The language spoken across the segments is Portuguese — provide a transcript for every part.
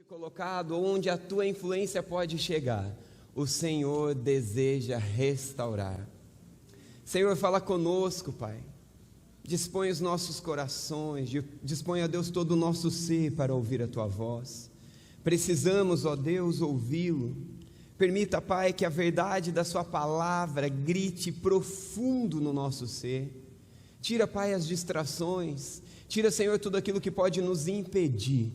colocado, onde a tua influência pode chegar, o Senhor deseja restaurar. Senhor, fala conosco, Pai. Dispõe os nossos corações, dispõe, ó Deus, todo o nosso ser para ouvir a tua voz. Precisamos, ó Deus, ouvi-lo. Permita, Pai, que a verdade da sua palavra grite profundo no nosso ser. Tira, Pai, as distrações. Tira, Senhor, tudo aquilo que pode nos impedir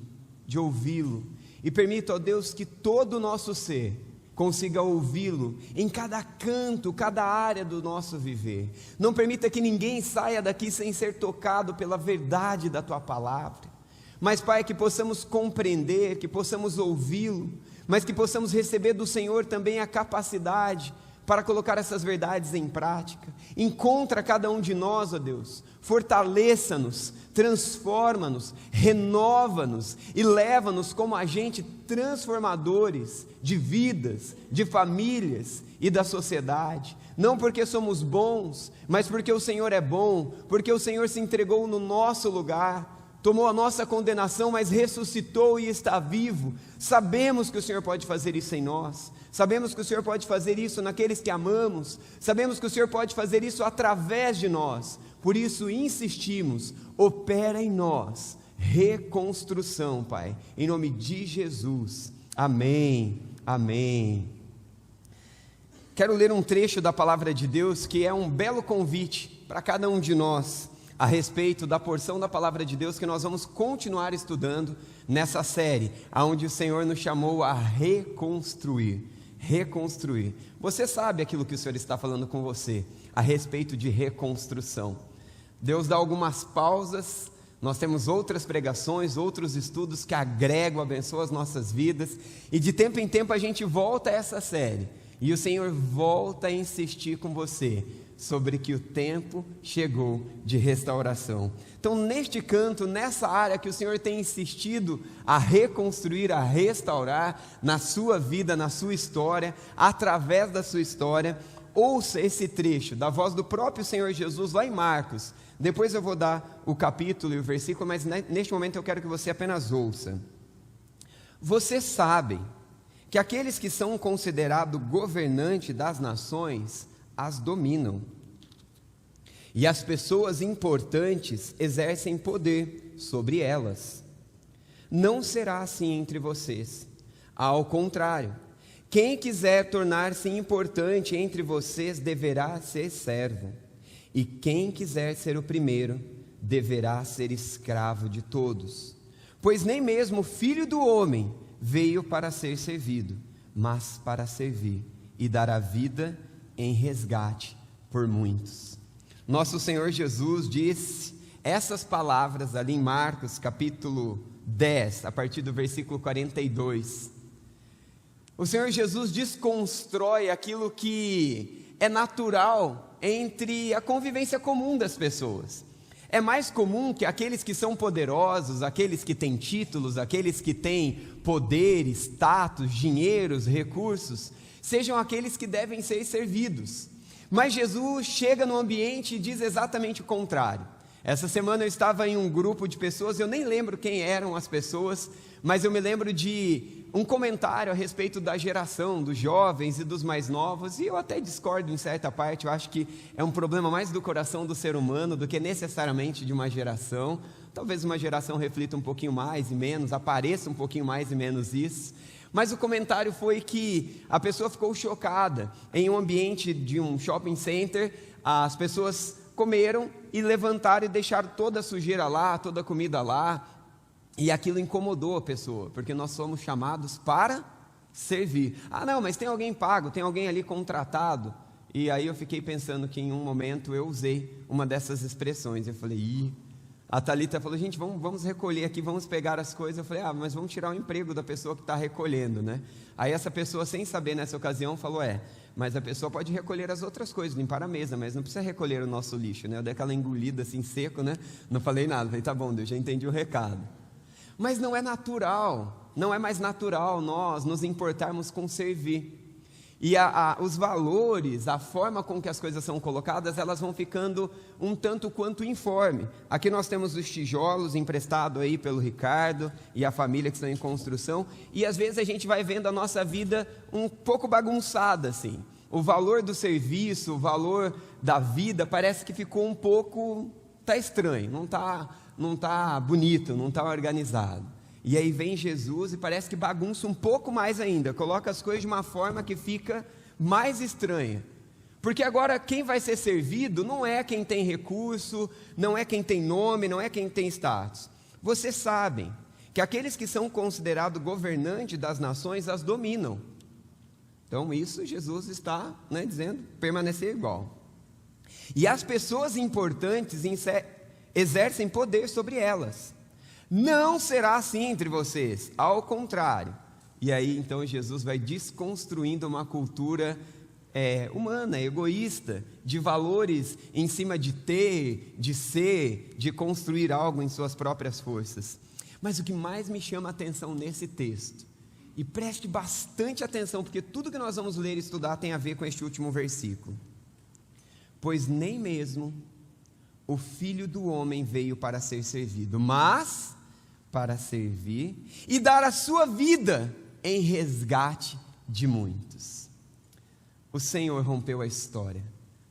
de ouvi-lo. E permita, ó Deus, que todo o nosso ser consiga ouvi-lo em cada canto, cada área do nosso viver. Não permita que ninguém saia daqui sem ser tocado pela verdade da tua palavra. Mas, Pai, que possamos compreender, que possamos ouvi-lo, mas que possamos receber do Senhor também a capacidade para colocar essas verdades em prática. Encontra cada um de nós, ó Deus, fortaleça-nos, transforma-nos, renova-nos e leva-nos como agentes transformadores de vidas, de famílias e da sociedade. Não porque somos bons, mas porque o Senhor é bom, porque o Senhor se entregou no nosso lugar, tomou a nossa condenação, mas ressuscitou e está vivo. Sabemos que o Senhor pode fazer isso em nós, sabemos que o Senhor pode fazer isso naqueles que amamos, sabemos que o Senhor pode fazer isso através de nós. Por isso insistimos, opera em nós reconstrução, Pai, em nome de Jesus, amém, amém. Quero ler um trecho da palavra de Deus que é um belo convite para cada um de nós, a respeito da porção da palavra de Deus que nós vamos continuar estudando nessa série, onde o Senhor nos chamou a reconstruir. Você sabe aquilo que o Senhor está falando com você, a respeito de reconstrução. Deus dá algumas pausas, nós temos outras pregações, outros estudos que agregam, abençoam as nossas vidas, e de tempo em tempo a gente volta a essa série, e o Senhor volta a insistir com você, sobre que o tempo chegou de restauração. Então, neste canto, nessa área que o Senhor tem insistido a reconstruir, a restaurar na sua vida, na sua história, através da sua história, ouça esse trecho da voz do próprio Senhor Jesus lá em Marcos. Depois eu vou dar o capítulo e o versículo, mas neste momento eu quero que você apenas ouça. Vocês sabem que aqueles que são considerados governantes das nações as dominam, e as pessoas importantes exercem poder sobre elas. Não será assim entre vocês. Ao contrário, quem quiser tornar-se importante entre vocês deverá ser servo, e quem quiser ser o primeiro deverá ser escravo de todos. Pois nem mesmo o Filho do Homem veio para ser servido, mas para servir e dar a vida em resgate por muitos. Nosso Senhor Jesus disse essas palavras ali em Marcos capítulo 10, a partir do versículo 42. O Senhor Jesus desconstrói aquilo que é natural entre a convivência comum das pessoas. É mais comum que aqueles que são poderosos, aqueles que têm títulos, aqueles que têm poder, status, dinheiros, recursos, sejam aqueles que devem ser servidos. Mas Jesus chega no ambiente e diz exatamente o contrário. Essa semana eu estava em um grupo de pessoas, eu nem lembro quem eram as pessoas, mas eu me lembro de um comentário a respeito da geração, dos jovens e dos mais novos, e eu até discordo em certa parte. Eu acho que é um problema mais do coração do ser humano do que necessariamente de uma geração. Talvez uma geração reflita um pouquinho mais e menos, apareça um pouquinho mais e menos isso. Mas o comentário foi que a pessoa ficou chocada. Em um ambiente de um shopping center, as pessoas comeram e levantaram e deixaram toda a sujeira lá, toda a comida lá, e aquilo incomodou a pessoa, porque nós somos chamados para servir. Ah não, mas tem alguém pago, tem alguém ali contratado. E aí eu fiquei pensando que em um momento eu usei uma dessas expressões. Eu falei, a Thalita falou, gente, vamos recolher aqui, vamos pegar as coisas. Eu falei, mas vamos tirar o emprego da pessoa que está recolhendo, né? Aí essa pessoa, sem saber nessa ocasião, falou, mas a pessoa pode recolher as outras coisas, limpar a mesa, mas não precisa recolher o nosso lixo, né? Eu dei aquela engolida assim, seco, né? Não falei nada, falei, tá bom, Deus, já entendi o recado. Mas não é natural, não é mais natural nós nos importarmos com servir. E os valores, a forma com que as coisas são colocadas, elas vão ficando um tanto quanto informe. Aqui nós temos os tijolos emprestados aí pelo Ricardo e a família que estão em construção, e às vezes a gente vai vendo a nossa vida um pouco bagunçada assim. O valor do serviço, o valor da vida parece que ficou um pouco, está estranho, não tá bonito, não está organizado. E aí vem Jesus e parece que bagunça um pouco mais ainda, coloca as coisas de uma forma que fica mais estranha. Porque agora quem vai ser servido não é quem tem recurso, não é quem tem nome, não é quem tem status. Vocês sabem que aqueles que são considerados governantes das nações as dominam. Então isso Jesus está, dizendo, permanecer igual. E as pessoas importantes exercem poder sobre elas. Não será assim entre vocês, ao contrário. E aí então Jesus vai desconstruindo uma cultura humana, egoísta, de valores em cima de ter, de ser, de construir algo em suas próprias forças. Mas o que mais me chama a atenção nesse texto, e preste bastante atenção, porque tudo que nós vamos ler e estudar tem a ver com este último versículo. Pois nem mesmo o Filho do Homem veio para ser servido, mas para servir e dar a sua vida em resgate de muitos. O Senhor rompeu a história,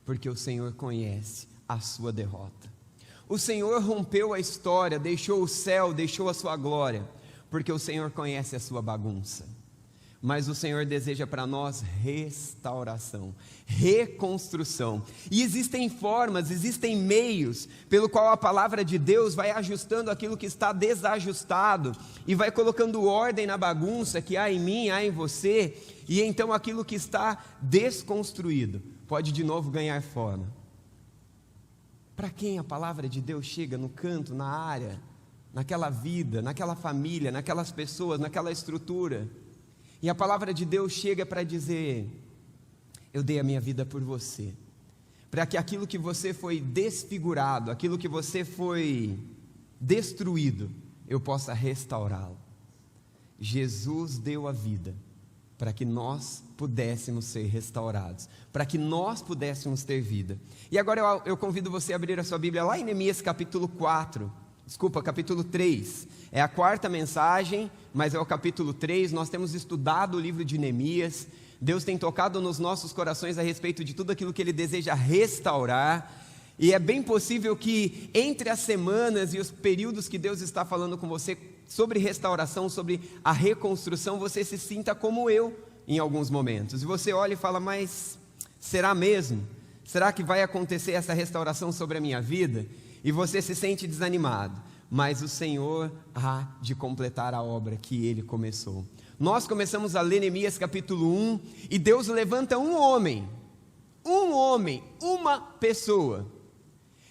porque o Senhor conhece a sua derrota. O Senhor rompeu a história, deixou o céu, deixou a sua glória, porque o Senhor conhece a sua bagunça. Mas o Senhor deseja para nós restauração, reconstrução. E existem formas, existem meios pelo qual a palavra de Deus vai ajustando aquilo que está desajustado e vai colocando ordem na bagunça que há em mim, há em você, e então aquilo que está desconstruído pode de novo ganhar forma. Para quem a palavra de Deus chega no canto, na área, naquela vida, naquela família, naquelas pessoas, naquela estrutura, e a palavra de Deus chega para dizer: eu dei a minha vida por você, para que aquilo que você foi desfigurado, aquilo que você foi destruído, eu possa restaurá-lo. Jesus deu a vida para que nós pudéssemos ser restaurados, para que nós pudéssemos ter vida. E agora eu convido você a abrir a sua Bíblia lá em Neemias capítulo 3, é a quarta mensagem, mas é o capítulo 3, nós temos estudado o livro de Neemias, Deus tem tocado nos nossos corações a respeito de tudo aquilo que Ele deseja restaurar, e é bem possível que entre as semanas e os períodos que Deus está falando com você sobre restauração, sobre a reconstrução, você se sinta como eu em alguns momentos, e você olha e fala: mas será mesmo? Será que vai acontecer essa restauração sobre a minha vida? E você se sente desanimado, mas o Senhor há de completar a obra que Ele começou. Nós começamos a ler Neemias capítulo 1, e Deus levanta um homem, uma pessoa,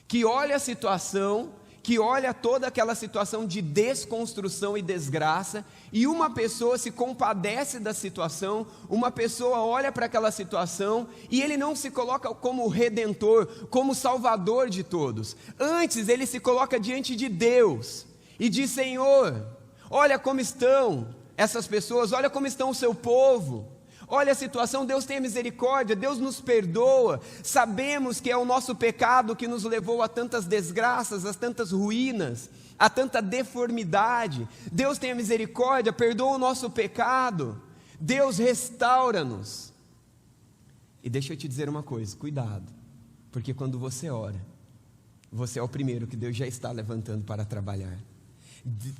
que olha a situação, que olha toda aquela situação de desconstrução e desgraça, e uma pessoa se compadece da situação, uma pessoa olha para aquela situação, e ele não se coloca como redentor, como salvador de todos. Antes ele se coloca diante de Deus, e diz: Senhor, olha como estão essas pessoas, olha como estão o seu povo, olha a situação, Deus tem misericórdia, Deus nos perdoa, sabemos que é o nosso pecado que nos levou a tantas desgraças, a tantas ruínas, a tanta deformidade. Deus tenha misericórdia, perdoa o nosso pecado, Deus restaura-nos. E deixa eu te dizer uma coisa, cuidado, porque quando você ora, você é o primeiro que Deus já está levantando para trabalhar.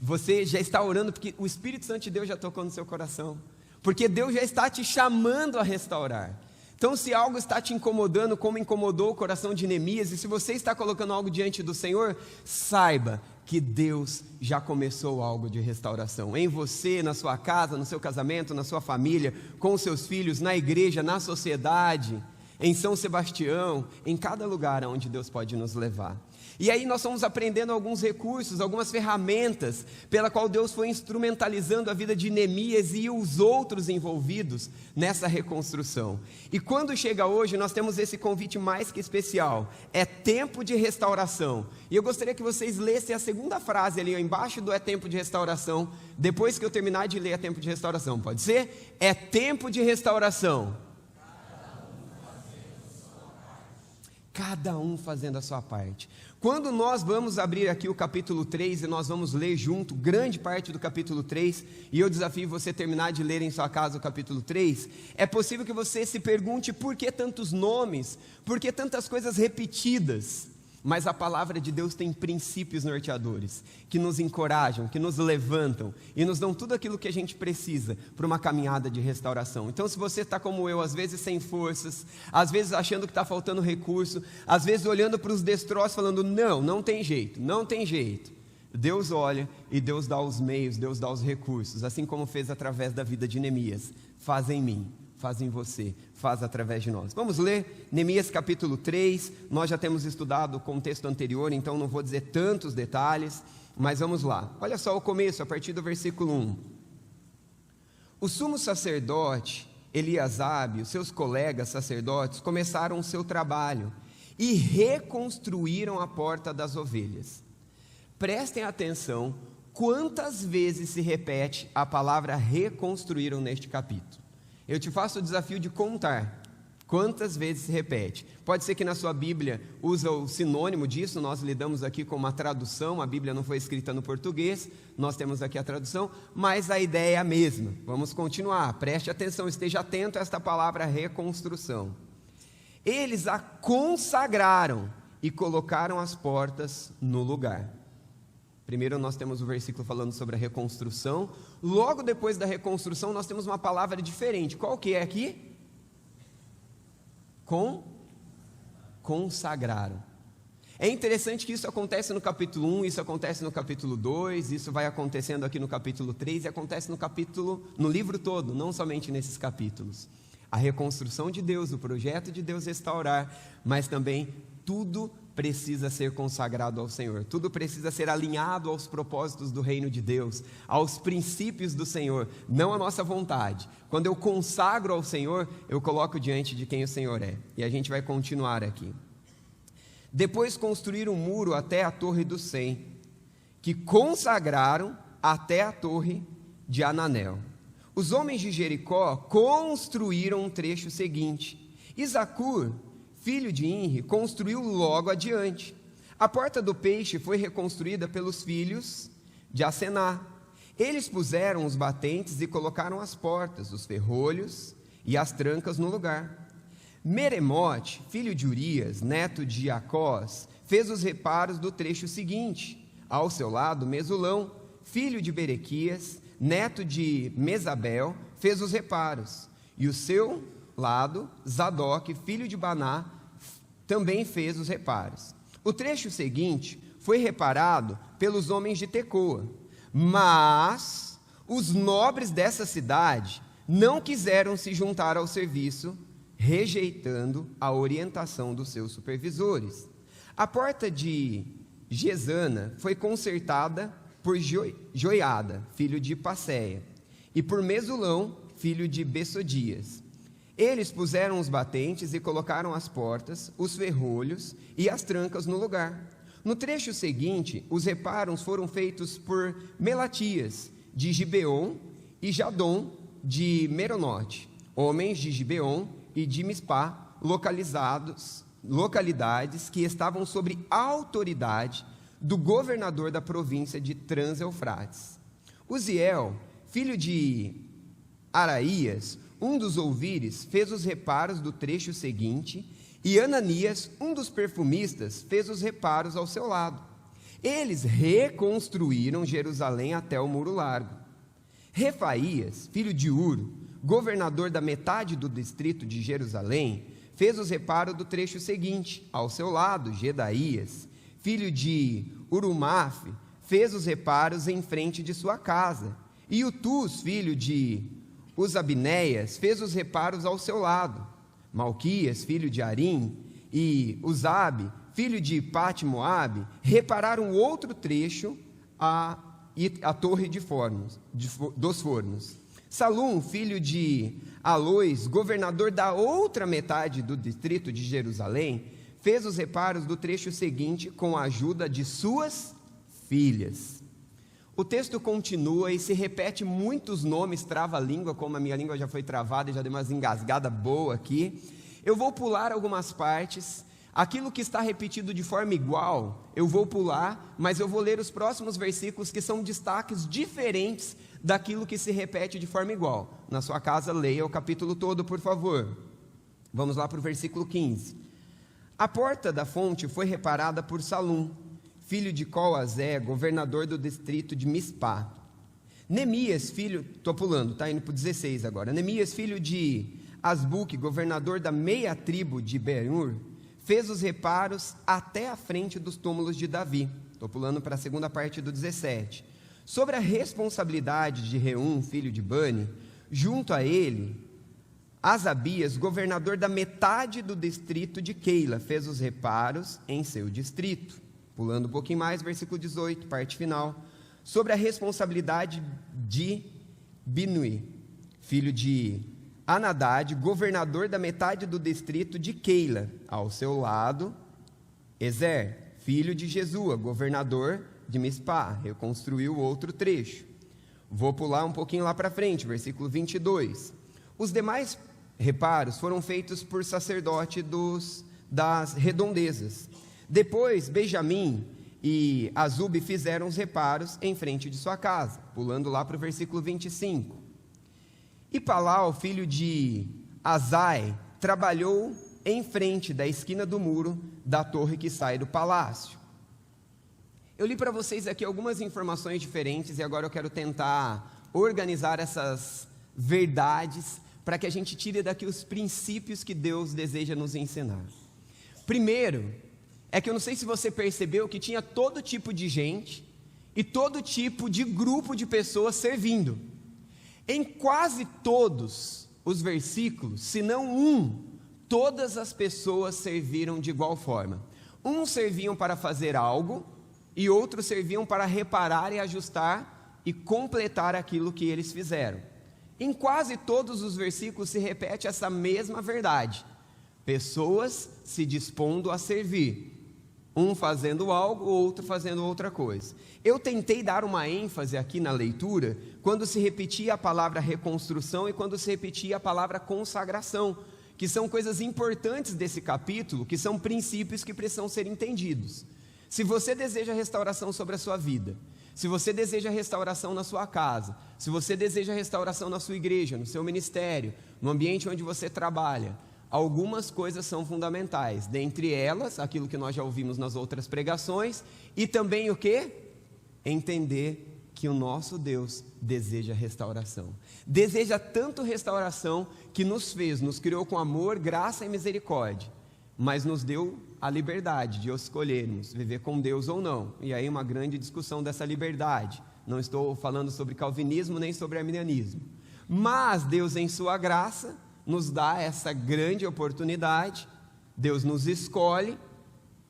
Você já está orando porque o Espírito Santo de Deus já tocou no seu coração, porque Deus já está te chamando a restaurar. Então, se algo está te incomodando, como incomodou o coração de Neemias, e se você está colocando algo diante do Senhor, saiba que Deus já começou algo de restauração, em você, na sua casa, no seu casamento, na sua família, com os seus filhos, na igreja, na sociedade, em São Sebastião, em cada lugar onde Deus pode nos levar. E aí nós vamos aprendendo alguns recursos, algumas ferramentas, pela qual Deus foi instrumentalizando a vida de Neemias e os outros envolvidos nessa reconstrução. E quando chega hoje, nós temos esse convite mais que especial, é tempo de restauração. E eu gostaria que vocês lessem a segunda frase ali, embaixo do é tempo de restauração, depois que eu terminar de ler é tempo de restauração, pode ser? É tempo de restauração. cada um fazendo a sua parte. Quando nós vamos abrir aqui o capítulo 3 e nós vamos ler junto grande parte do capítulo 3, e eu desafio você a terminar de ler em sua casa o capítulo 3, é possível que você se pergunte por que tantos nomes, por que tantas coisas repetidas. Mas a palavra de Deus tem princípios norteadores, que nos encorajam, que nos levantam e nos dão tudo aquilo que a gente precisa para uma caminhada de restauração. Então, se você está como eu, às vezes sem forças, às vezes achando que está faltando recurso, às vezes olhando para os destroços falando, não tem jeito, não tem jeito. Deus olha e Deus dá os meios, Deus dá os recursos, assim como fez através da vida de Neemias. Faz em mim, faz em você, faz através de nós. Vamos ler Neemias capítulo 3, nós já temos estudado o contexto anterior, então não vou dizer tantos detalhes, mas vamos lá. Olha só o começo, a partir do versículo 1. O sumo sacerdote Eliasabe, os seus colegas sacerdotes, começaram o seu trabalho e reconstruíram a porta das ovelhas. Prestem atenção quantas vezes se repete a palavra reconstruíram neste capítulo. Eu te faço o desafio de contar quantas vezes se repete. Pode ser que na sua Bíblia usa o sinônimo disso, nós lidamos aqui com uma tradução, a Bíblia não foi escrita no português, nós temos aqui a tradução, mas a ideia é a mesma. Vamos continuar, preste atenção, esteja atento a esta palavra reconstrução. Eles a consagraram e colocaram as portas no lugar. Primeiro nós temos o versículo falando sobre a reconstrução. Logo depois da reconstrução nós temos uma palavra diferente. Qual que é aqui? Consagraram. É interessante que isso acontece no capítulo 1, isso acontece no capítulo 2, isso vai acontecendo aqui no capítulo 3 e acontece no livro todo, não somente nesses capítulos. A reconstrução de Deus, o projeto de Deus restaurar, mas também tudo precisa ser consagrado ao Senhor, tudo precisa ser alinhado aos propósitos do reino de Deus, aos princípios do Senhor, não à nossa vontade. Quando eu consagro ao Senhor, eu coloco diante de quem o Senhor é, e a gente vai continuar aqui. Depois construíram um muro até a torre do Sem, que consagraram até a torre de Ananel. Os homens de Jericó construíram um trecho seguinte. Isakur, filho de Inri, construiu logo adiante. A porta do peixe foi reconstruída pelos filhos de Asená. Eles puseram os batentes e colocaram as portas, os ferrolhos e as trancas no lugar. Meremote, filho de Urias, neto de Jacós, fez os reparos do trecho seguinte. Ao seu lado, Mesulão, filho de Berequias, neto de Mesabel, fez os reparos. E o seu lado, Zadok, filho de Baná, também fez os reparos. O trecho seguinte foi reparado pelos homens de Tecoa, mas os nobres dessa cidade não quiseram se juntar ao serviço, rejeitando a orientação dos seus supervisores. A porta de Gesana foi consertada por Joiada, filho de Passeia, e por Mesulão, filho de Bessodias. Eles puseram os batentes e colocaram as portas, os ferrolhos e as trancas no lugar. No trecho seguinte, os reparos foram feitos por Melatias, de Gibeon, e Jadom, de Meronote, homens de Gibeon e de Mispá, localidades que estavam sob autoridade do governador da província de Trans-Eufrates. Uziel, filho de Araías, um dos ouvires, fez os reparos do trecho seguinte, e Ananias, um dos perfumistas, fez os reparos ao seu lado. Eles reconstruíram Jerusalém até o Muro Largo. Refaías, filho de Ur, governador da metade do distrito de Jerusalém, fez os reparos do trecho seguinte. Ao seu lado, Gedaías, filho de Urumaf, fez os reparos em frente de sua casa. E Utus, filho de Usabinéias, fez os reparos ao seu lado. Malquias, filho de Arim, e Uzabe, filho de Pat-Moabe, repararam outro trecho, a torre dos fornos. Salum, filho de Alois, governador da outra metade do distrito de Jerusalém, fez os reparos do trecho seguinte com a ajuda de suas filhas. O texto continua e se repete muitos nomes, trava a língua, como a minha língua já foi travada e já deu umas engasgadas boas aqui. Eu vou pular algumas partes. Aquilo que está repetido de forma igual, eu vou pular, mas eu vou ler os próximos versículos que são destaques diferentes daquilo que se repete de forma igual. Na sua casa, leia o capítulo todo, por favor. Vamos lá para o versículo 15. A porta da fonte foi reparada por Salum, filho de Coazé, governador do distrito de Mispá. Neemias, filho, estou pulando, está indo para o 16 agora. Neemias, filho de Asbuque, governador da meia tribo de Ben-Ur, fez os reparos até a frente dos túmulos de Davi. Estou pulando para a segunda parte do 17. Sobre a responsabilidade de Reum, filho de Bani, junto a ele, Asabias, governador da metade do distrito de Keila, fez os reparos em seu distrito. Pulando um pouquinho mais, versículo 18, parte final. Sobre a responsabilidade de Binui, filho de Anadad, governador da metade do distrito de Keila. Ao seu lado, Ezer, filho de Jesua, governador de Mispá, reconstruiu outro trecho. Vou pular um pouquinho lá para frente, versículo 22. Os demais reparos foram feitos por sacerdote das redondezas. Depois, Benjamim e Azube fizeram os reparos em frente de sua casa, pulando lá para o versículo 25. E Palau, filho de Azai, trabalhou em frente da esquina do muro da torre que sai do palácio. Eu li para vocês aqui algumas informações diferentes e agora eu quero tentar organizar essas verdades para que a gente tire daqui os princípios que Deus deseja nos ensinar. Primeiro, é que eu não sei se você percebeu que tinha todo tipo de gente e todo tipo de grupo de pessoas servindo. Em quase todos os versículos, se não um, todas as pessoas serviram de igual forma. Uns serviam para fazer algo e outros serviam para reparar e ajustar e completar aquilo que eles fizeram. Em quase todos os versículos se repete essa mesma verdade. Pessoas se dispondo a servir. Um fazendo algo, outro fazendo outra coisa. Eu tentei dar uma ênfase aqui na leitura, quando se repetia a palavra reconstrução e quando se repetia a palavra consagração, que são coisas importantes desse capítulo, que são princípios que precisam ser entendidos. Se você deseja restauração sobre a sua vida, se você deseja restauração na sua casa, se você deseja restauração na sua igreja, no seu ministério, no ambiente onde você trabalha, algumas coisas são fundamentais, dentre elas, aquilo que nós já ouvimos nas outras pregações, e também o quê? Entender que o nosso Deus deseja restauração. Deseja tanto restauração que nos fez, nos criou com amor, graça e misericórdia, mas nos deu a liberdade de escolhermos viver com Deus ou não. E aí uma grande discussão dessa liberdade. Não estou falando sobre calvinismo nem sobre arminianismo. Mas Deus, em sua graça, nos dá essa grande oportunidade. Deus nos escolhe.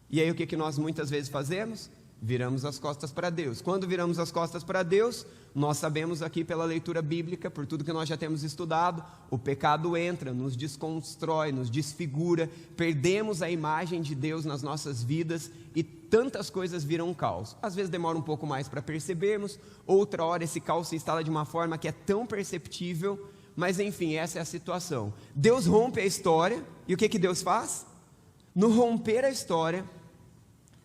E aí o que nós muitas vezes fazemos? Viramos as costas para Deus. Quando viramos as costas para Deus, nós sabemos aqui pela leitura bíblica, por tudo que nós já temos estudado, o pecado entra, nos desconstrói, nos desfigura, perdemos a imagem de Deus nas nossas vidas e tantas coisas viram um caos. Às vezes demora um pouco mais para percebermos, outra hora esse caos se instala de uma forma que é tão perceptível, mas enfim, essa é a situação. Deus rompe a história, e o que Deus faz? No romper a história,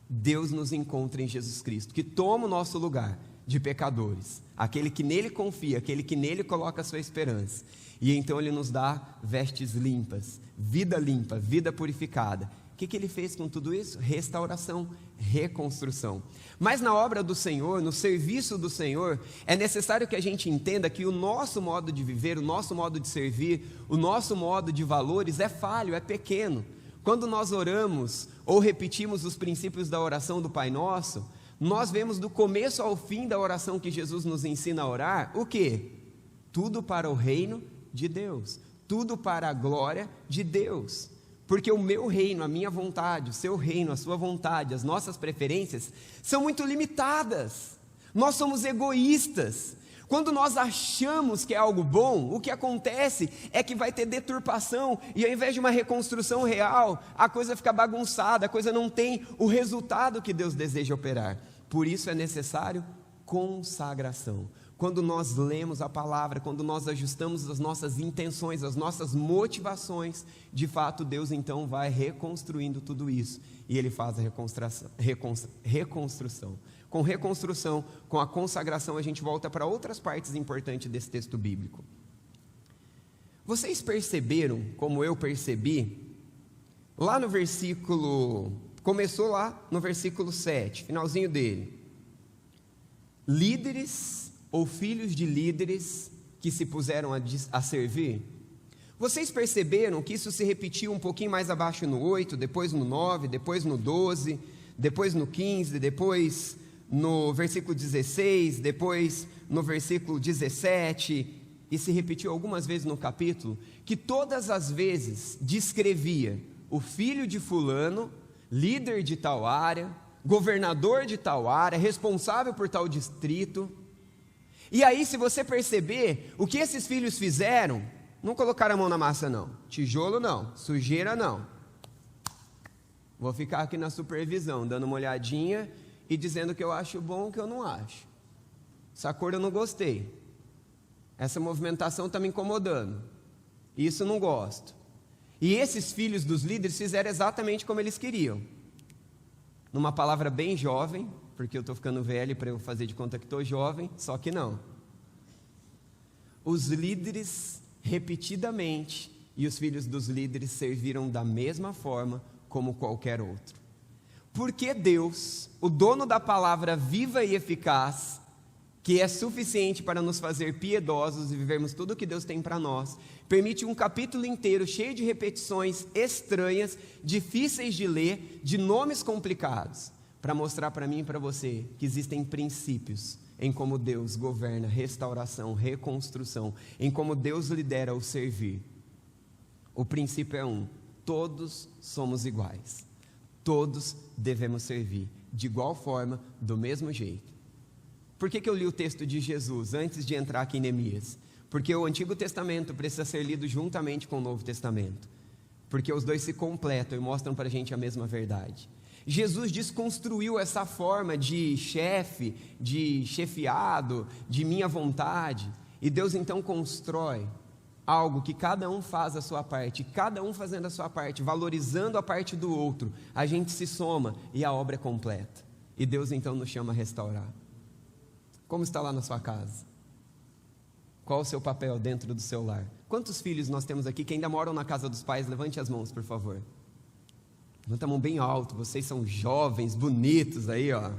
Deus nos encontra em Jesus Cristo, que toma o nosso lugar de pecadores, aquele que nele confia, aquele que nele coloca a sua esperança, e então ele nos dá vestes limpas, limpa, vida purificada. O que ele fez com tudo isso? Restauração, reconstrução. Mas na obra do Senhor, no serviço do Senhor, é necessário que a gente entenda que o nosso modo de viver, o nosso modo de servir, o nosso modo de valores é falho, é pequeno. Quando nós oramos ou repetimos os princípios da oração do Pai Nosso, nós vemos do começo ao fim da oração que Jesus nos ensina a orar, o quê? Tudo para o reino de Deus, tudo para a glória de Deus. Porque o meu reino, a minha vontade, o seu reino, a sua vontade, as nossas preferências são muito limitadas. Nós somos egoístas. Quando nós achamos que é algo bom, o que acontece é que vai ter deturpação e ao invés de uma reconstrução real, a coisa fica bagunçada, a coisa não tem o resultado que Deus deseja operar. Por isso é necessário consagração. quando nós lemos a palavra, quando nós ajustamos as nossas intenções, as nossas motivações, de fato Deus então vai reconstruindo tudo isso, e Ele faz a reconstrução. Com reconstrução, com a consagração, a gente volta para outras partes importantes desse texto bíblico. Vocês perceberam, como eu percebi, lá no versículo, começou lá no versículo 7, finalzinho dele, líderes ou filhos de líderes que se puseram a servir? Vocês perceberam que isso se repetiu um pouquinho mais abaixo no 8, depois no 9, depois no 12, depois no 15, depois no versículo 16, depois no versículo 17, e se repetiu algumas vezes no capítulo, que todas as vezes descrevia o filho de fulano, líder de tal área, governador de tal área, responsável por tal distrito. E aí, se você perceber, o que esses filhos fizeram, não colocaram a mão na massa não, tijolo não, sujeira não. Vou ficar aqui na supervisão, dando uma olhadinha e dizendo que eu acho bom, que eu não acho. Essa cor eu não gostei. Essa movimentação está me incomodando. Isso eu não gosto. E esses filhos dos líderes fizeram exatamente como eles queriam. Numa palavra bem jovem, porque eu estou ficando velho para eu fazer de conta que estou jovem, só que não. Os líderes, repetidamente, e os filhos dos líderes serviram da mesma forma como qualquer outro. Porque Deus, o dono da palavra viva e eficaz, que é suficiente para nos fazer piedosos e vivermos tudo o que Deus tem para nós, permite um capítulo inteiro cheio de repetições estranhas, difíceis de ler, de nomes complicados, para mostrar para mim e para você que existem princípios em como Deus governa restauração, reconstrução, em como Deus lidera o servir. O princípio é um: todos somos iguais, todos devemos servir, de igual forma, do mesmo jeito. Por que eu li o texto de Jesus antes de entrar aqui em Neemias? Porque o Antigo Testamento precisa ser lido juntamente com o Novo Testamento, porque os dois se completam e mostram para a gente a mesma verdade. Jesus desconstruiu essa forma de chefe, de chefiado, de minha vontade, e Deus então constrói algo que cada um faz a sua parte, cada um fazendo a sua parte, valorizando a parte do outro, a gente se soma e a obra é completa, e Deus então nos chama a restaurar. Como está lá na sua casa? Qual o seu papel dentro do seu lar? Quantos filhos nós temos aqui que ainda moram na casa dos pais? Levante as mãos, por favor. Levanta a mão bem alto, vocês são jovens, bonitos aí, ó.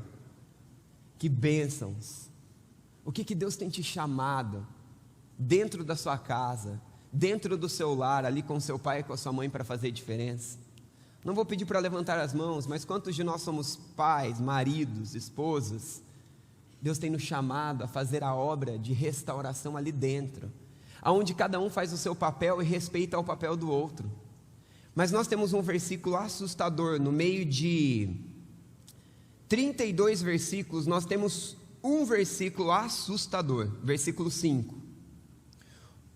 Que bênçãos. O que Deus tem te chamado dentro da sua casa, dentro do seu lar, ali com seu pai e com a sua mãe, para fazer diferença? Não vou pedir para levantar as mãos, mas quantos de nós somos pais, maridos, esposas? Deus tem nos chamado a fazer a obra de restauração ali dentro, aonde cada um faz o seu papel e respeita o papel do outro. Mas nós temos um versículo assustador, no meio de 32 versículos, nós temos um versículo assustador, versículo 5.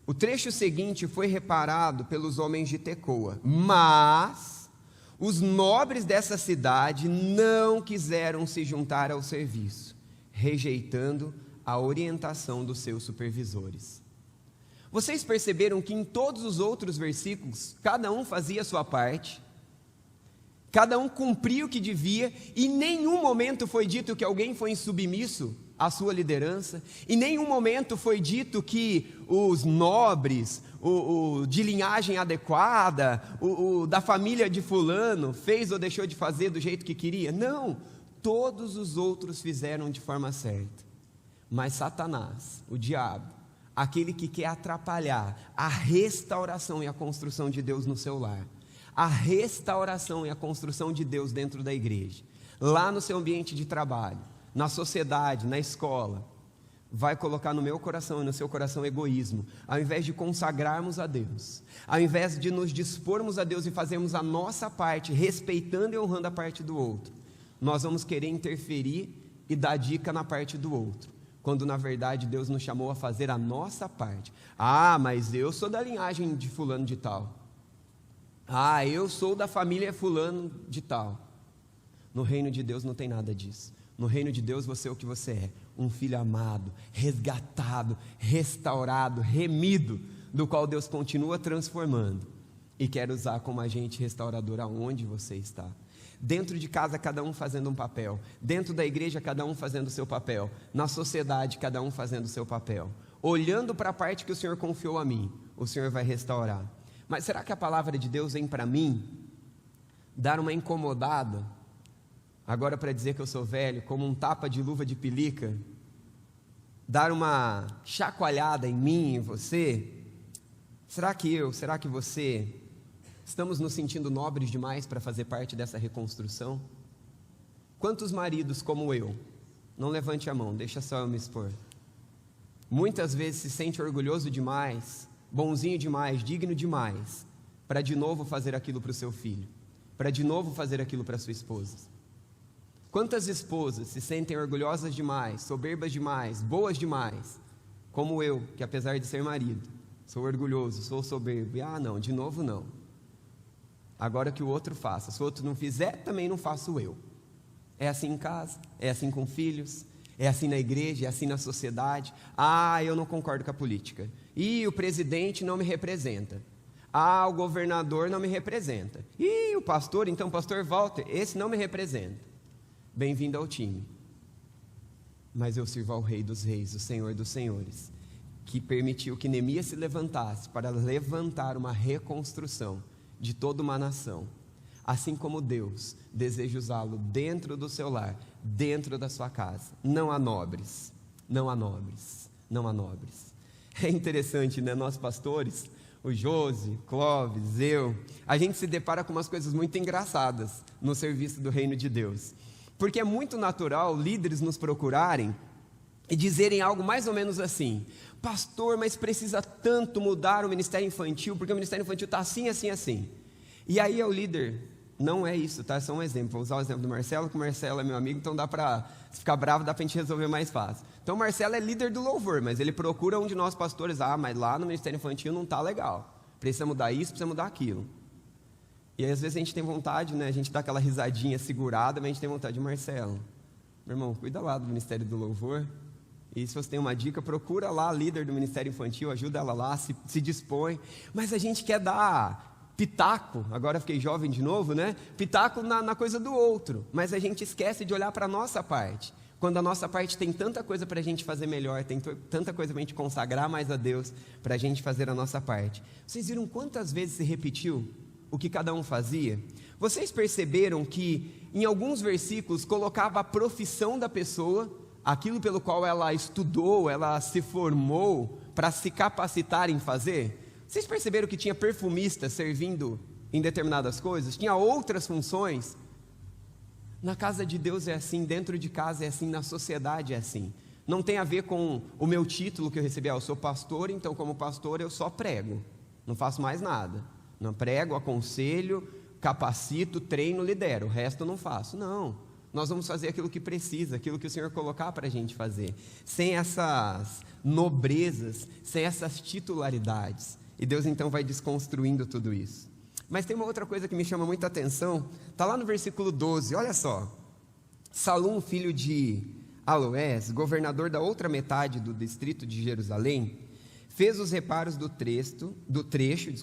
O trecho seguinte foi reparado pelos homens de Tecoa, mas os nobres dessa cidade não quiseram se juntar ao serviço, rejeitando a orientação dos seus supervisores. Vocês perceberam que em todos os outros versículos, cada um fazia a sua parte, cada um cumpria o que devia, e em nenhum momento foi dito que alguém foi insubmisso à sua liderança, em nenhum momento foi dito que os nobres, o de linhagem adequada, o da família de fulano, fez ou deixou de fazer do jeito que queria. Não, todos os outros fizeram de forma certa, mas Satanás, o diabo, aquele que quer atrapalhar a restauração e a construção de Deus no seu lar, a restauração e a construção de Deus dentro da igreja, lá no seu ambiente de trabalho, na sociedade, na escola, vai colocar no meu coração e no seu coração egoísmo, ao invés de consagrarmos a Deus, ao invés de nos dispormos a Deus e fazermos a nossa parte, respeitando e honrando a parte do outro, nós vamos querer interferir e dar dica na parte do outro, quando na verdade Deus nos chamou a fazer a nossa parte. Ah, mas eu sou da linhagem de fulano de tal. Ah, eu sou da família fulano de tal. No reino de Deus não tem nada disso. No reino de Deus você é o que você é, um filho amado, resgatado, restaurado, remido, do qual Deus continua transformando e quer usar como agente restaurador aonde você está. Dentro de casa, cada um fazendo um papel. Dentro da igreja, cada um fazendo o seu papel. Na sociedade, cada um fazendo o seu papel. Olhando para a parte que o Senhor confiou a mim, o Senhor vai restaurar. Mas será que a palavra de Deus vem para mim dar uma incomodada, agora para dizer que eu sou velho, como um tapa de luva de pelica, dar uma chacoalhada em mim, em você? Será que você, estamos nos sentindo nobres demais para fazer parte dessa reconstrução? Quantos maridos como eu, não levante a mão, deixa só eu me expor, muitas vezes se sente orgulhoso demais, bonzinho demais, digno demais, para de novo fazer aquilo para o seu filho, para de novo fazer aquilo para a sua esposa? Quantas esposas se sentem orgulhosas demais, soberbas demais, boas demais, como eu, que apesar de ser marido, sou orgulhoso, sou soberbo, e não, de novo não, agora que o outro faça, se o outro não fizer, também não faço eu. É assim em casa, é assim com filhos, é assim na igreja, é assim na sociedade. Eu não concordo com a política, o presidente não me representa, o governador não me representa, o pastor, então pastor Walter, esse não me representa. Bem-vindo ao time, mas eu sirvo ao Rei dos Reis, o Senhor dos Senhores, que permitiu que Neemias se levantasse para levantar uma reconstrução de toda uma nação, assim como Deus deseja usá-lo dentro do seu lar, dentro da sua casa. Não há nobres, não há nobres, não há nobres. É interessante, né? Nós pastores, o Josi, Clóvis, eu, a gente se depara com umas coisas muito engraçadas no serviço do reino de Deus, porque é muito natural líderes nos procurarem e dizerem algo mais ou menos assim: pastor, mas precisa tanto mudar o ministério infantil, porque o ministério infantil está assim, assim, assim. E aí o líder, não é isso, tá? É só um exemplo, vou usar o exemplo do Marcelo, que o Marcelo é meu amigo, então dá para, se ficar bravo, dá para a gente resolver mais fácil. Então o Marcelo é líder do louvor, mas ele procura um de nós pastores, mas lá no ministério infantil não está legal, precisa mudar isso, precisa mudar aquilo. E aí às vezes a gente tem vontade, né? A gente dá aquela risadinha segurada, mas a gente tem vontade de: Marcelo, meu irmão, cuida lá do ministério do louvor. E se você tem uma dica, procura lá a líder do ministério infantil, ajuda ela lá, se dispõe. Mas a gente quer dar pitaco, agora fiquei jovem de novo, né? Pitaco na coisa do outro, mas a gente esquece de olhar para a nossa parte. Quando a nossa parte tem tanta coisa para a gente fazer melhor, tem tanta coisa para a gente consagrar mais a Deus, para a gente fazer a nossa parte. Vocês viram quantas vezes se repetiu o que cada um fazia? Vocês perceberam que em alguns versículos colocava a profissão da pessoa, aquilo pelo qual ela estudou, ela se formou para se capacitar em fazer? Vocês perceberam que tinha perfumista servindo em determinadas coisas? Tinha outras funções? Na casa de Deus é assim, dentro de casa é assim, na sociedade é assim. Não tem a ver com o meu título que eu recebi: eu sou pastor, então como pastor eu só prego, não faço mais nada. Não prego, aconselho, capacito, treino, lidero, o resto eu não faço. Não, nós vamos fazer aquilo que precisa, aquilo que o Senhor colocar para a gente fazer, sem essas nobrezas, sem essas titularidades. E Deus então vai desconstruindo tudo isso. Mas tem uma outra coisa que me chama muita atenção, está lá no versículo 12, olha só. Salum, filho de Aloés, governador da outra metade do distrito de Jerusalém, fez os reparos do trecho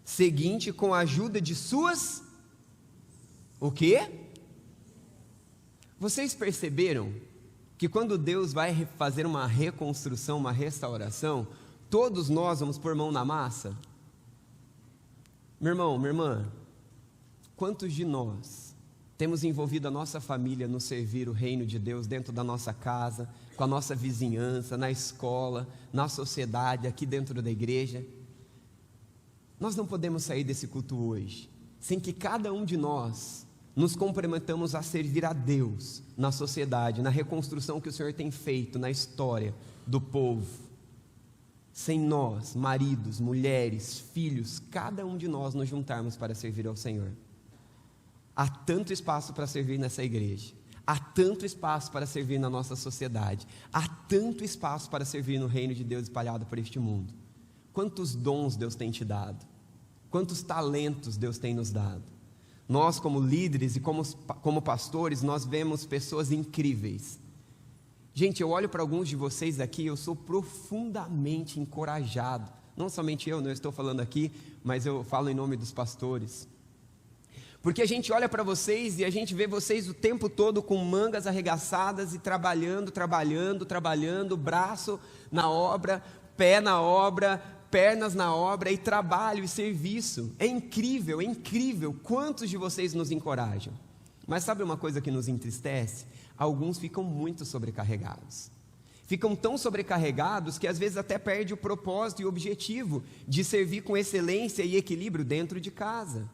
seguinte com a ajuda de suas... O quê? Vocês perceberam que quando Deus vai fazer uma reconstrução, uma restauração, todos nós vamos pôr mão na massa? Meu irmão, minha irmã, quantos de nós temos envolvido a nossa família no servir o reino de Deus dentro da nossa casa, com a nossa vizinhança, na escola, na sociedade, aqui dentro da igreja? Nós não podemos sair desse culto hoje sem que cada um de nós nos comprometamos a servir a Deus na sociedade, na reconstrução que o Senhor tem feito na história do povo. Sem nós, maridos, mulheres, filhos, cada um de nós nos juntarmos para servir ao Senhor. Há tanto espaço para servir nessa igreja, há tanto espaço para servir na nossa sociedade, há tanto espaço para servir no reino de Deus espalhado por este mundo. Quantos dons Deus tem te dado, quantos talentos Deus tem nos dado. Nós como líderes e como pastores, nós vemos pessoas incríveis, Gente, eu olho para alguns de vocês aqui, eu sou profundamente encorajado. Não somente eu, não estou falando aqui, mas eu falo em nome dos pastores. Porque a gente olha para vocês e a gente vê vocês o tempo todo com mangas arregaçadas e trabalhando, braço na obra, pé na obra, pernas na obra e trabalho e serviço. É incrível quantos de vocês nos encorajam. Mas sabe uma coisa que nos entristece? Alguns ficam muito sobrecarregados. Ficam tão sobrecarregados que às vezes até perde o propósito e o objetivo de servir com excelência e equilíbrio dentro de casa,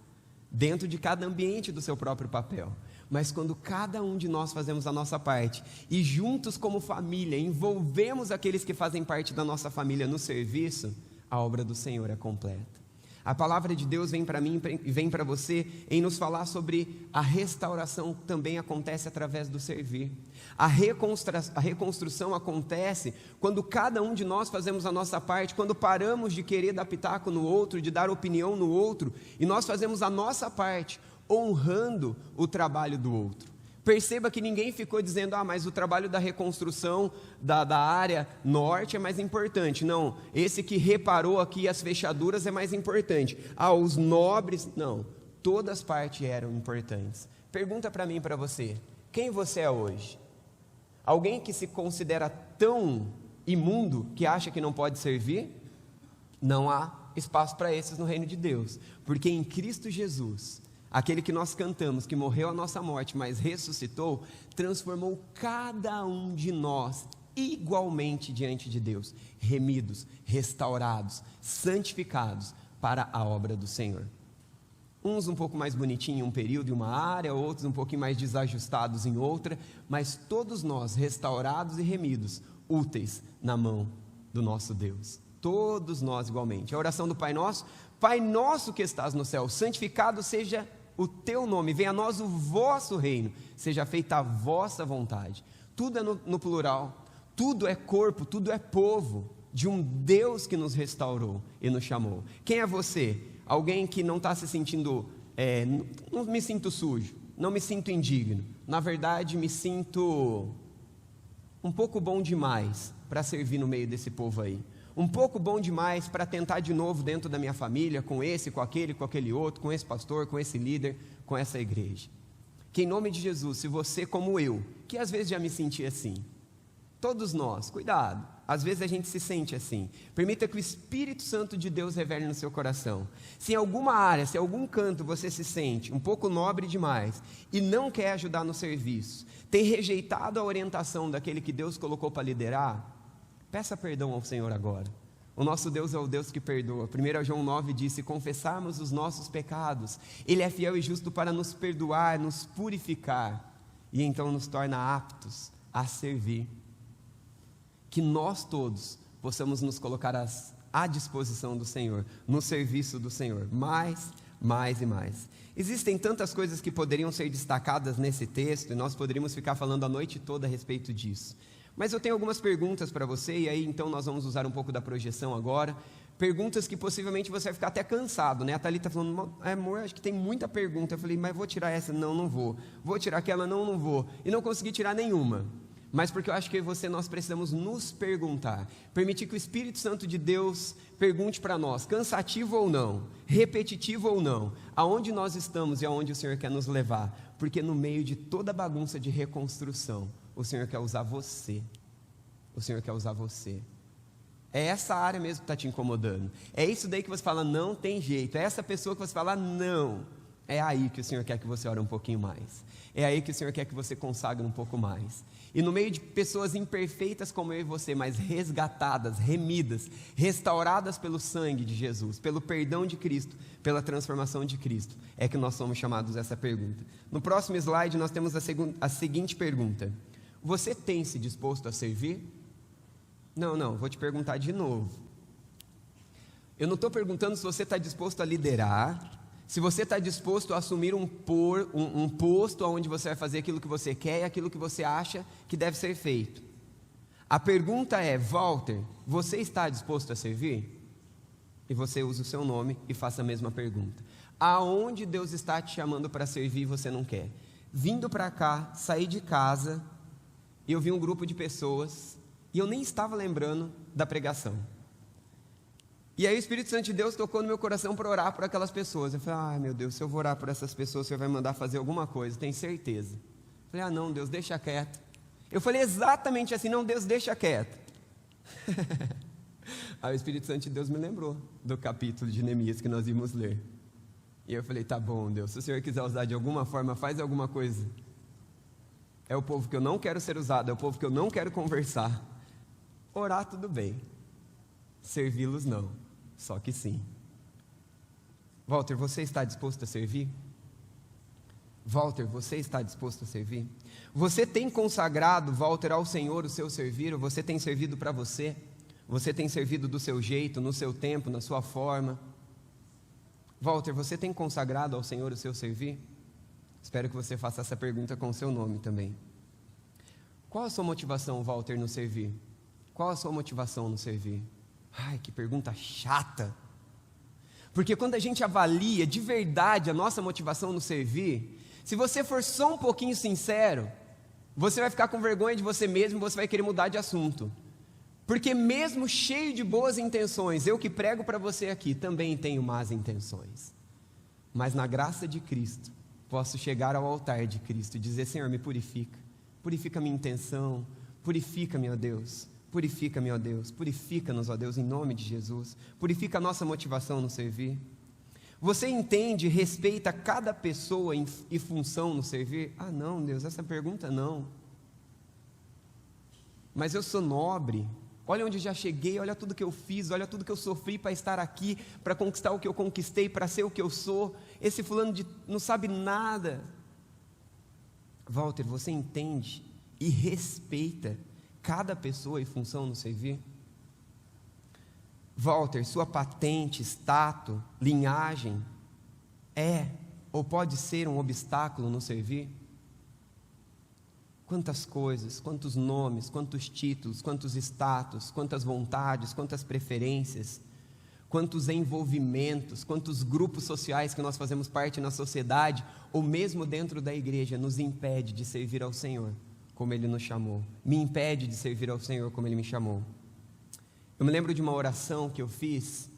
dentro de cada ambiente do seu próprio papel. Mas quando cada um de nós fazemos a nossa parte e juntos como família envolvemos aqueles que fazem parte da nossa família no serviço, a obra do Senhor é completa. A palavra de Deus vem para mim e vem para você em nos falar sobre a restauração que também acontece através do servir. A reconstrução acontece quando cada um de nós fazemos a nossa parte, quando paramos de querer dar pitaco no outro, de dar opinião no outro, e nós fazemos a nossa parte, honrando o trabalho do outro. Perceba que ninguém ficou dizendo, mas o trabalho da reconstrução da área norte é mais importante. Não, esse que reparou aqui as fechaduras é mais importante. Os nobres, não, todas as partes eram importantes. Pergunta para mim e para você, quem você é hoje? Alguém que se considera tão imundo que acha que não pode servir? Não há espaço para esses no reino de Deus, porque em Cristo Jesus, aquele que nós cantamos, que morreu a nossa morte, mas ressuscitou, transformou cada um de nós igualmente diante de Deus, remidos, restaurados, santificados para a obra do Senhor. Uns um pouco mais bonitinhos em um período, em uma área, outros um pouquinho mais desajustados em outra, mas todos nós restaurados e remidos, úteis na mão do nosso Deus. Todos nós igualmente. A oração do Pai Nosso: Pai nosso que estás no céu, santificado seja o teu nome, venha a nós o vosso reino, seja feita a vossa vontade. Tudo é no plural, tudo é corpo, tudo é povo de um Deus que nos restaurou e nos chamou. Quem é você? Alguém que não está se sentindo, não me sinto sujo, não me sinto indigno, na verdade me sinto um pouco bom demais para servir no meio desse povo aí. Um pouco bom demais para tentar de novo dentro da minha família, com esse, com aquele outro, com esse pastor, com esse líder, com essa igreja. Que em nome de Jesus, se você como eu, que às vezes já me senti assim, todos nós, cuidado, às vezes a gente se sente assim, permita que o Espírito Santo de Deus revele no seu coração. Se em alguma área, se em algum canto você se sente um pouco nobre demais e não quer ajudar no serviço, tem rejeitado a orientação daquele que Deus colocou para liderar, peça perdão ao Senhor agora. O nosso Deus é o Deus que perdoa. 1 João 9 diz: se confessarmos os nossos pecados, Ele é fiel e justo para nos perdoar, nos purificar, e então nos torna aptos a servir. Que nós todos possamos nos colocar à disposição do Senhor, no serviço do Senhor, mais e mais. Existem tantas coisas que poderiam ser destacadas nesse texto, e nós poderíamos ficar falando a noite toda a respeito disso. Mas eu tenho algumas perguntas para você, e aí então nós vamos usar um pouco da projeção agora. Perguntas que possivelmente você vai ficar até cansado, né? A Thalita falando: amor, acho que tem muita pergunta. Eu falei: mas vou tirar essa? Não vou. Vou tirar aquela? Não vou. E não consegui tirar nenhuma. Mas porque eu acho que nós precisamos nos perguntar. Permitir que o Espírito Santo de Deus pergunte para nós, cansativo ou não, repetitivo ou não, aonde nós estamos e aonde o Senhor quer nos levar. Porque no meio de toda a bagunça de reconstrução, o Senhor quer usar você. O Senhor quer usar você. É essa área mesmo que está te incomodando. É isso daí que você fala: não tem jeito. É essa pessoa que você fala: não. É aí que o Senhor quer que você ore um pouquinho mais. É aí que o Senhor quer que você consagre um pouco mais. E no meio de pessoas imperfeitas como eu e você, mas resgatadas, remidas, restauradas pelo sangue de Jesus, pelo perdão de Cristo, pela transformação de Cristo, é que nós somos chamados a essa pergunta. No próximo slide nós temos a seguinte pergunta: você tem se disposto a servir? Não, vou te perguntar de novo. Eu não estou perguntando se você está disposto a liderar, se você está disposto a assumir um posto onde você vai fazer aquilo que você quer e aquilo que você acha que deve ser feito. A pergunta é: Walter, você está disposto a servir? E você usa o seu nome e faça a mesma pergunta. Aonde Deus está te chamando para servir e você não quer? Vindo para cá, sair de casa e eu vi um grupo de pessoas, e eu nem estava lembrando da pregação. E aí o Espírito Santo de Deus tocou no meu coração para orar por aquelas pessoas. Eu falei, ai meu Deus, se eu vou orar por essas pessoas, o Senhor vai mandar fazer alguma coisa, tenho certeza. Eu falei, não Deus, deixa quieto. Eu falei exatamente assim, não Deus, deixa quieto. Aí o Espírito Santo de Deus me lembrou do capítulo de Neemias que nós íamos ler. E eu falei, tá bom Deus, se o Senhor quiser usar de alguma forma, faz alguma coisa. É o povo que eu não quero ser usado, é o povo que eu não quero conversar. Orar tudo bem, servi-los não, só que sim. Walter, você está disposto a servir? Walter, você está disposto a servir? Você tem consagrado, Walter, ao Senhor o seu servir? Ou você tem servido para você? Você tem servido do seu jeito, no seu tempo, na sua forma? Walter, você tem consagrado ao Senhor o seu servir? Espero que você faça essa pergunta com o seu nome também. Qual a sua motivação, Walter, no servir? Qual a sua motivação no servir? Ai, que pergunta chata. Porque quando a gente avalia de verdade a nossa motivação no servir, se você for só um pouquinho sincero, você vai ficar com vergonha de você mesmo e você vai querer mudar de assunto. Porque mesmo cheio de boas intenções, eu que prego para você aqui, também tenho más intenções. Mas na graça de Cristo, posso chegar ao altar de Cristo e dizer, Senhor, me purifica. Purifica a minha intenção, purifica-me, ó Deus. Purifica-me, ó Deus, purifica-nos, ó Deus, em nome de Jesus. Purifica a nossa motivação no servir. Você entende e respeita cada pessoa e função no servir? Ah não, Deus, essa pergunta não. Mas eu sou nobre, olha onde eu já cheguei, olha tudo que eu fiz, olha tudo que eu sofri para estar aqui, para conquistar o que eu conquistei, para ser o que eu sou. Esse fulano não sabe nada. Walter, você entende e respeita cada pessoa e função no servir? Walter, sua patente, status, linhagem é ou pode ser um obstáculo no servir? Quantas coisas, quantos nomes, quantos títulos, quantos status, quantas vontades, quantas preferências, quantos envolvimentos, quantos grupos sociais que nós fazemos parte na sociedade ou mesmo dentro da igreja nos impede de servir ao Senhor como Ele nos chamou, me impede de servir ao Senhor como Ele me chamou. Eu me lembro de uma oração que eu fiz,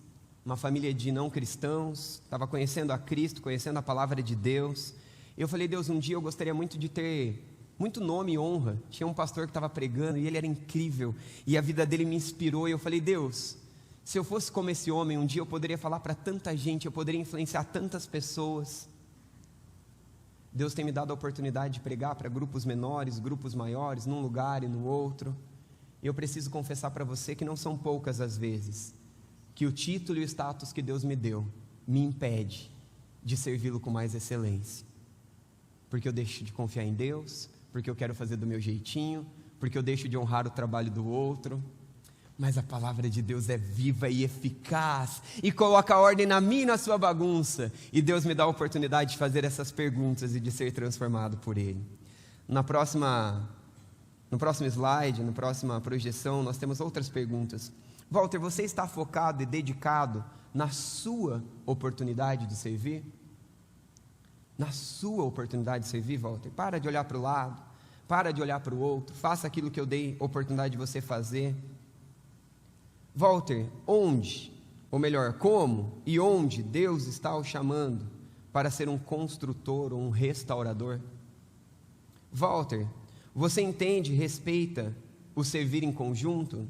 uma família de não cristãos, estava conhecendo a Cristo, conhecendo a palavra de Deus, e eu falei, Deus, um dia eu gostaria muito de ter muito nome e honra. Tinha um pastor que estava pregando e ele era incrível, e a vida dele me inspirou, e eu falei, Deus, se eu fosse como esse homem, um dia eu poderia falar para tanta gente, eu poderia influenciar tantas pessoas. Deus tem me dado a oportunidade de pregar para grupos menores, grupos maiores, num lugar e no outro. E eu preciso confessar para você que não são poucas as vezes que o título e o status que Deus me deu me impede de servi-lo com mais excelência. Porque eu deixo de confiar em Deus, porque eu quero fazer do meu jeitinho, porque eu deixo de honrar o trabalho do outro. Mas a palavra de Deus é viva e eficaz e coloca a ordem na minha e na sua bagunça. E Deus me dá a oportunidade de fazer essas perguntas e de ser transformado por Ele. No próximo slide, na próxima projeção, nós temos outras perguntas. Walter, você está focado e dedicado na sua oportunidade de servir? Na sua oportunidade de servir, Walter? Para de olhar para o lado, para de olhar para o outro, faça aquilo que eu dei oportunidade de você fazer. Walter, onde, ou melhor, como e onde Deus está o chamando para ser um construtor ou um restaurador? Walter, você entende e respeita o servir em conjunto?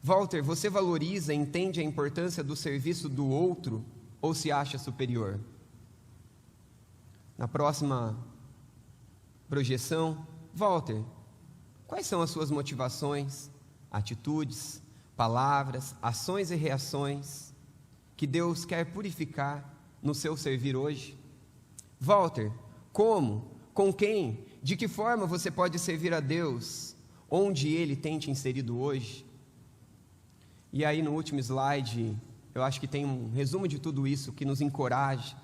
Walter, você valoriza e entende a importância do serviço do outro ou se acha superior? Na próxima projeção, Walter, quais são as suas motivações, atitudes, palavras, ações e reações que Deus quer purificar no seu servir hoje? Walter, como, com quem, de que forma você pode servir a Deus onde Ele tem te inserido hoje? E aí no último slide, eu acho que tem um resumo de tudo isso que nos encoraja.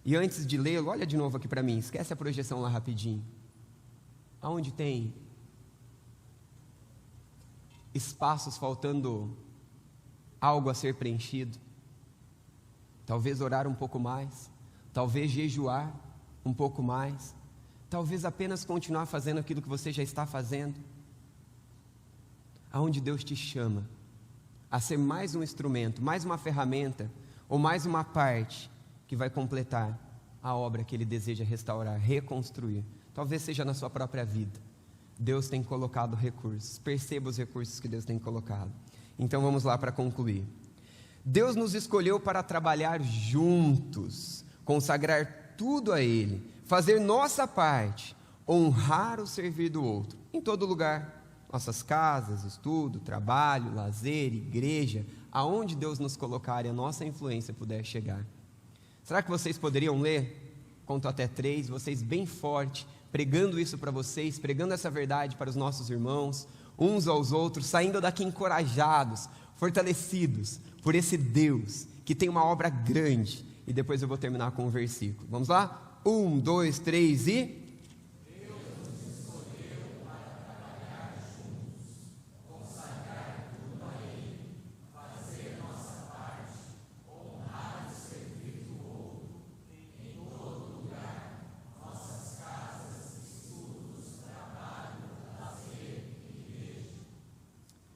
E antes de lê-lo, olha de novo aqui para mim, esquece a projeção lá rapidinho. Aonde tem espaços faltando algo a ser preenchido? Talvez orar um pouco mais, talvez jejuar um pouco mais, talvez apenas continuar fazendo aquilo que você já está fazendo, aonde Deus te chama a ser mais um instrumento, mais uma ferramenta, ou mais uma parte que vai completar a obra que Ele deseja restaurar, reconstruir. Talvez seja na sua própria vida. Deus tem colocado recursos, perceba os recursos que Deus tem colocado. Então vamos lá para concluir. Deus nos escolheu para trabalhar juntos, consagrar tudo a Ele, fazer nossa parte, honrar o servir do outro, em todo lugar. Nossas casas, estudo, trabalho, lazer, igreja, aonde Deus nos colocar e a nossa influência puder chegar. Será que vocês poderiam ler? Conto até 3, vocês bem forte, pregando isso para vocês, pregando essa verdade para os nossos irmãos, uns aos outros, saindo daqui encorajados, fortalecidos por esse Deus que tem uma obra grande. E depois eu vou terminar com um versículo. Vamos lá? 1, 2, 3 e...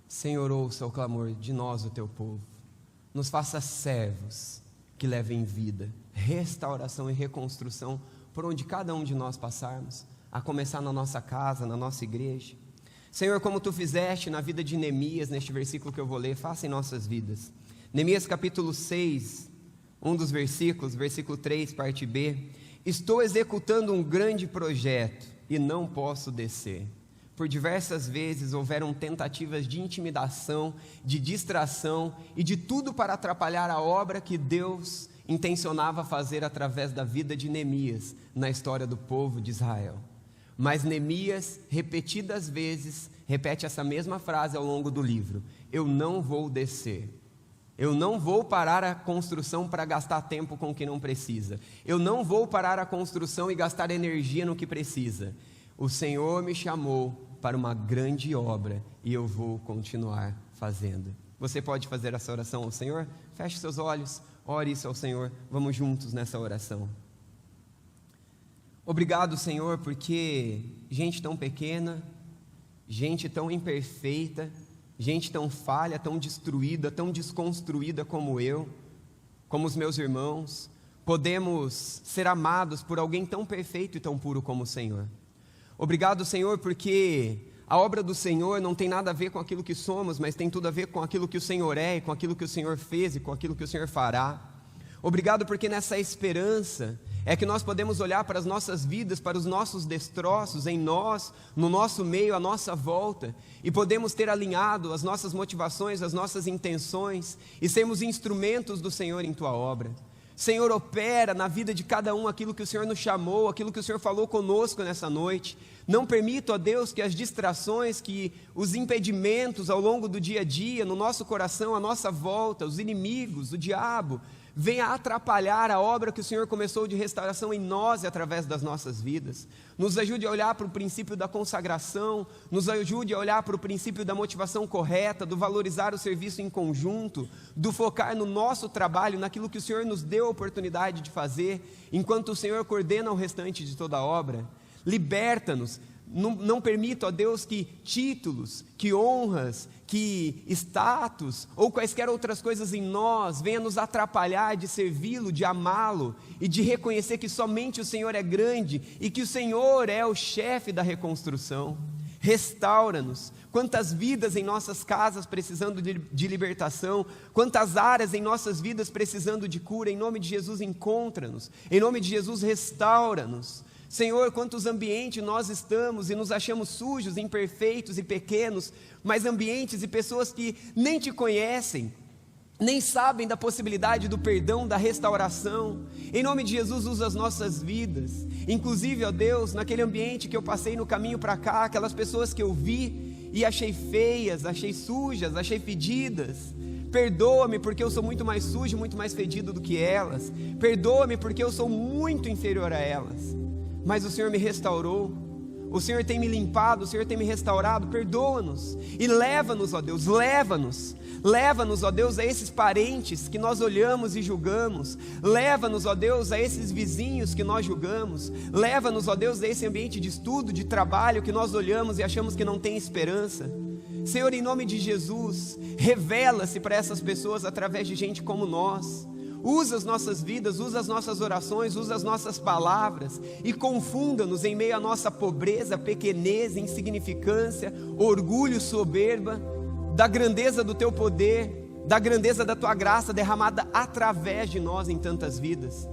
Senhor, ouça o clamor de nós, o teu povo. Nos faça servos que levem vida, restauração e reconstrução por onde cada um de nós passarmos, a começar na nossa casa, na nossa igreja. Senhor, como tu fizeste na vida de Neemias, neste versículo que eu vou ler, faça em nossas vidas. Neemias capítulo 6, um dos versículos, versículo 3, parte B. Estou executando um grande projeto e não posso descer. Por diversas vezes houveram tentativas de intimidação, de distração e de tudo para atrapalhar a obra que Deus intencionava fazer através da vida de Neemias na história do povo de Israel. Mas Neemias, repetidas vezes, repete essa mesma frase ao longo do livro: eu não vou descer. Eu não vou parar a construção para gastar tempo com o que não precisa. Eu não vou parar a construção e gastar energia no que precisa. O Senhor me chamou para uma grande obra e eu vou continuar fazendo. Você pode fazer essa oração ao Senhor? Feche seus olhos, ore isso ao Senhor. Vamos juntos nessa oração. Obrigado, Senhor, porque gente tão pequena, gente tão imperfeita, gente tão falha, tão destruída, tão desconstruída como eu, como os meus irmãos, podemos ser amados por alguém tão perfeito e tão puro como o Senhor. Obrigado, Senhor, porque a obra do Senhor não tem nada a ver com aquilo que somos, mas tem tudo a ver com aquilo que o Senhor é, e com aquilo que o Senhor fez e com aquilo que o Senhor fará. Obrigado porque nessa esperança é que nós podemos olhar para as nossas vidas, para os nossos destroços em nós, no nosso meio, à nossa volta, e podemos ter alinhado as nossas motivações, as nossas intenções, e sermos instrumentos do Senhor em Tua obra. Senhor, opera na vida de cada um aquilo que o Senhor nos chamou, aquilo que o Senhor falou conosco nessa noite. Não permita, ó Deus, que as distrações, que os impedimentos ao longo do dia a dia, no nosso coração, à nossa volta, os inimigos, o diabo, venha atrapalhar a obra que o Senhor começou de restauração em nós e através das nossas vidas. Nos ajude a olhar para o princípio da consagração, nos ajude a olhar para o princípio da motivação correta, do valorizar o serviço em conjunto, do focar no nosso trabalho, naquilo que o Senhor nos deu a oportunidade de fazer, enquanto o Senhor coordena o restante de toda a obra. Liberta-nos. Não permita, ó Deus, que títulos, que honras, que status ou quaisquer outras coisas em nós venha nos atrapalhar de servi-lo, de amá-lo e de reconhecer que somente o Senhor é grande e que o Senhor é o chefe da reconstrução. Restaura-nos. Quantas vidas em nossas casas precisando de libertação, quantas áreas em nossas vidas precisando de cura. Em nome de Jesus, encontra-nos. Em nome de Jesus, restaura-nos. Senhor, quantos ambientes nós estamos e nos achamos sujos, imperfeitos e pequenos, mas ambientes e pessoas que nem te conhecem, nem sabem da possibilidade do perdão, da restauração. Em nome de Jesus, usa as nossas vidas, inclusive, ó Deus, naquele ambiente que eu passei no caminho para cá, aquelas pessoas que eu vi e achei feias, achei sujas, achei fedidas. Perdoa-me porque eu sou muito mais sujo, muito mais fedido do que elas. Perdoa-me porque eu sou muito inferior a elas. Mas o Senhor me restaurou, o Senhor tem me limpado, o Senhor tem me restaurado, perdoa-nos e leva-nos, ó Deus, leva-nos, ó Deus, a esses parentes que nós olhamos e julgamos, leva-nos, ó Deus, a esses vizinhos que nós julgamos, leva-nos, ó Deus, a esse ambiente de estudo, de trabalho que nós olhamos e achamos que não tem esperança. Senhor, em nome de Jesus, revela-se para essas pessoas através de gente como nós. Usa as nossas vidas, usa as nossas orações, usa as nossas palavras e confunda-nos em meio à nossa pobreza, pequenez, insignificância, orgulho, soberba, da grandeza do Teu poder, da grandeza da Tua graça derramada através de nós em tantas vidas.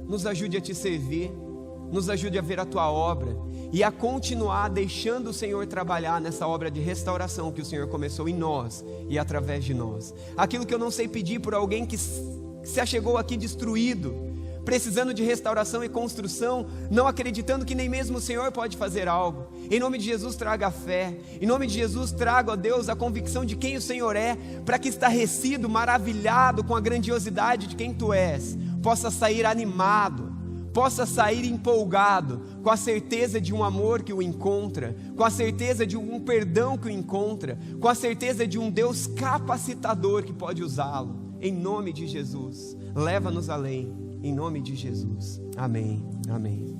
Nos ajude a Te servir, nos ajude a ver a Tua obra e a continuar deixando o Senhor trabalhar nessa obra de restauração que o Senhor começou em nós e através de nós. Aquilo que eu não sei pedir por alguém que se achegou aqui destruído, precisando de restauração e construção, não acreditando que nem mesmo o Senhor pode fazer algo. Em nome de Jesus, traga a fé. Em nome de Jesus, traga, ó Deus, a convicção de quem o Senhor é, para que estarrecido, maravilhado com a grandiosidade de quem Tu és, possa sair animado, possa sair empolgado, com a certeza de um amor que o encontra, com a certeza de um perdão que o encontra, com a certeza de um Deus capacitador que pode usá-lo. Em nome de Jesus, leva-nos além, em nome de Jesus, amém, amém.